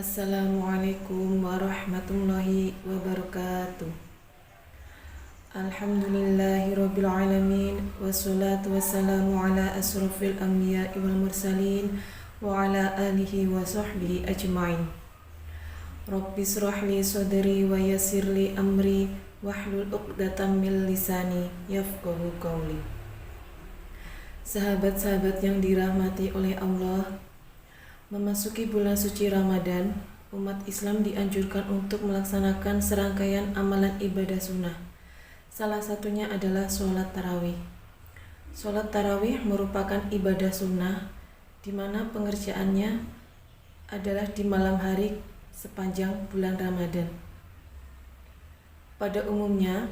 Assalamualaikum warahmatullahi wabarakatuh. Alhamdulillahirabbil alamin wassalatu wassalamu ala asrofil anbiya'i wal mursalin wa ala alihi wa sahbihi ajmain. Rabbi shrah li sadri wa yassir li amri wahlul 'uqdatam min lisani yafqahu qawli. Sahabat-sahabat yang dirahmati oleh Allah, memasuki bulan suci Ramadan, umat Islam dianjurkan untuk melaksanakan serangkaian amalan ibadah sunnah. Salah satunya adalah sholat tarawih. Sholat tarawih merupakan ibadah sunnah di mana pengerjaannya adalah di malam hari sepanjang bulan Ramadan. Pada umumnya,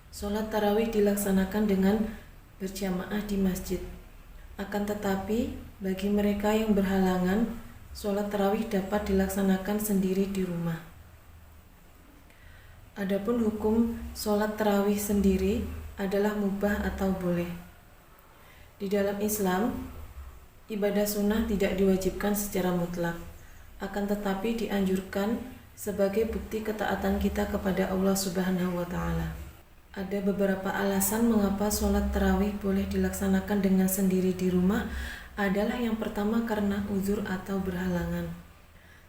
sholat tarawih dilaksanakan dengan berjamaah di masjid. Akan tetapi, bagi mereka yang berhalangan, sholat tarawih dapat dilaksanakan sendiri di rumah. Adapun hukum sholat tarawih sendiri adalah mubah atau boleh. Di dalam Islam, ibadah sunnah tidak diwajibkan secara mutlak, akan tetapi dianjurkan sebagai bukti ketaatan kita kepada Allah Subhanahu wa Ta'ala. Ada beberapa alasan mengapa sholat tarawih boleh dilaksanakan dengan sendiri di rumah. Adalah yang pertama karena uzur atau berhalangan.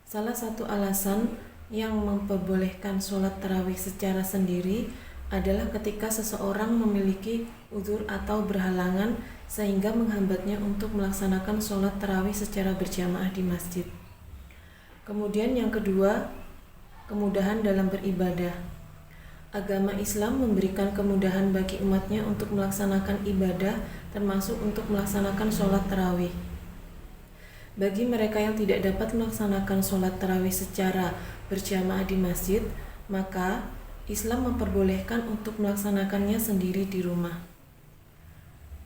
Salah satu alasan yang memperbolehkan sholat tarawih secara sendiri adalah ketika seseorang memiliki uzur atau berhalangan sehingga menghambatnya untuk melaksanakan sholat tarawih secara berjamaah di masjid. Kemudian yang kedua, kemudahan dalam beribadah. Agama Islam memberikan kemudahan bagi umatnya untuk melaksanakan ibadah, termasuk untuk melaksanakan sholat tarawih. Bagi mereka yang tidak dapat melaksanakan sholat tarawih secara berjamaah di masjid, maka Islam memperbolehkan untuk melaksanakannya sendiri di rumah.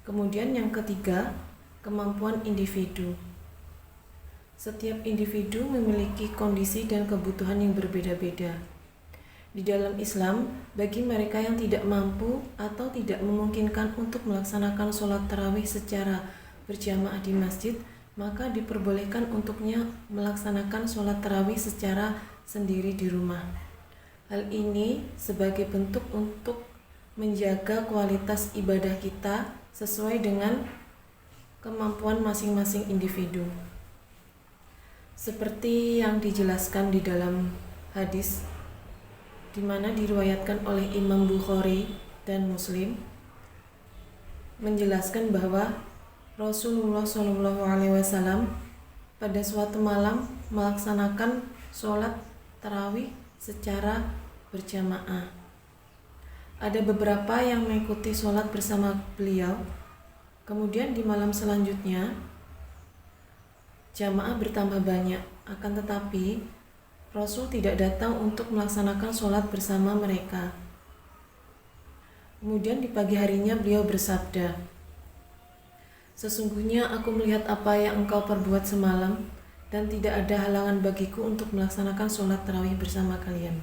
Kemudian yang ketiga, kemampuan individu. Setiap individu memiliki kondisi dan kebutuhan yang berbeda-beda. Di dalam Islam, bagi mereka yang tidak mampu atau tidak memungkinkan untuk melaksanakan sholat tarawih secara berjamaah di masjid, maka diperbolehkan untuknya melaksanakan sholat tarawih secara sendiri di rumah. Hal ini sebagai bentuk untuk menjaga kualitas ibadah kita sesuai dengan kemampuan masing-masing individu. Seperti yang dijelaskan di dalam hadis, di mana diriwayatkan oleh Imam Bukhari dan Muslim, menjelaskan bahwa Rasulullah SAW pada suatu malam melaksanakan sholat tarawih secara berjamaah. Ada beberapa yang mengikuti sholat bersama beliau. Kemudian di malam selanjutnya jamaah bertambah banyak, akan tetapi Rasul tidak datang untuk melaksanakan sholat bersama mereka. Kemudian di pagi harinya beliau bersabda, "Sesungguhnya aku melihat apa yang engkau perbuat semalam, dan tidak ada halangan bagiku untuk melaksanakan sholat tarawih bersama kalian.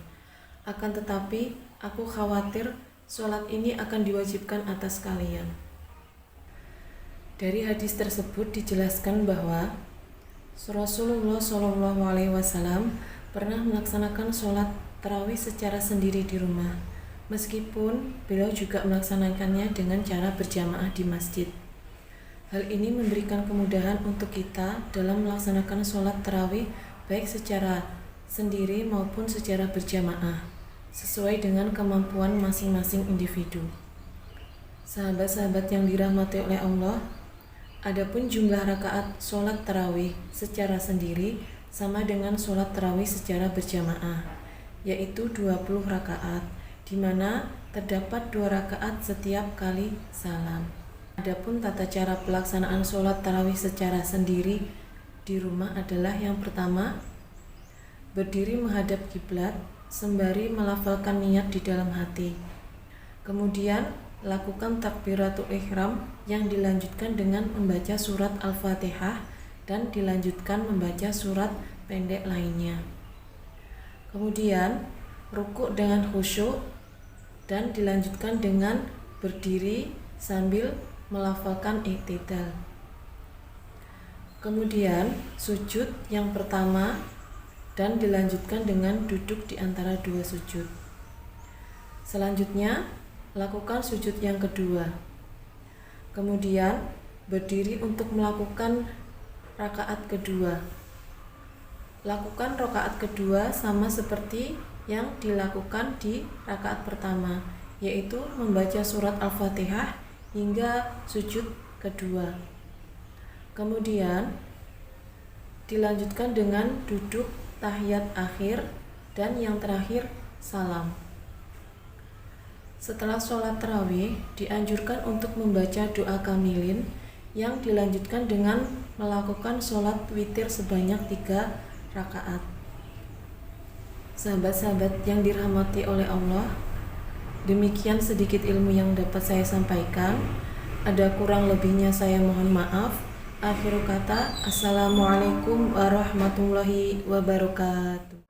Akan tetapi, aku khawatir sholat ini akan diwajibkan atas kalian." Dari hadis tersebut dijelaskan bahwa Rasulullah SAW pernah melaksanakan sholat tarawih secara sendiri di rumah, meskipun beliau juga melaksanakannya dengan cara berjamaah di masjid. Hal ini memberikan kemudahan untuk kita dalam melaksanakan sholat tarawih baik secara sendiri maupun secara berjamaah, sesuai dengan kemampuan masing-masing individu. Sahabat-sahabat yang dirahmati oleh Allah, adapun jumlah rakaat sholat tarawih secara sendiri sama dengan sholat tarawih secara berjamaah, yaitu 20 rakaat, di mana terdapat 2 rakaat setiap kali salam. Adapun tata cara pelaksanaan sholat tarawih secara sendiri di rumah adalah yang pertama, berdiri menghadap kiblat sembari melafalkan niat di dalam hati. Kemudian lakukan takbiratul ihram yang dilanjutkan dengan membaca surat Al-Fatihah dan dilanjutkan membaca surat pendek lainnya. Kemudian rukuk dengan khusyuk dan dilanjutkan dengan berdiri sambil melafalkan i'tidal. Kemudian sujud yang pertama dan dilanjutkan dengan duduk di antara dua sujud. Selanjutnya, lakukan sujud yang kedua. Kemudian, berdiri untuk melakukan rakaat kedua. Lakukan rakaat kedua sama seperti yang dilakukan di rakaat pertama, yaitu membaca surat Al-Fatihah hingga sujud kedua. Kemudian dilanjutkan dengan duduk tahiyat akhir dan yang terakhir salam. Setelah sholat tarawih, dianjurkan untuk membaca doa kamilin yang dilanjutkan dengan melakukan sholat witir sebanyak 3 rakaat. Sahabat-sahabat yang dirahmati oleh Allah, demikian sedikit ilmu yang dapat saya sampaikan. Ada kurang lebihnya saya mohon maaf. Akhir kata, Assalamualaikum warahmatullahi wabarakatuh.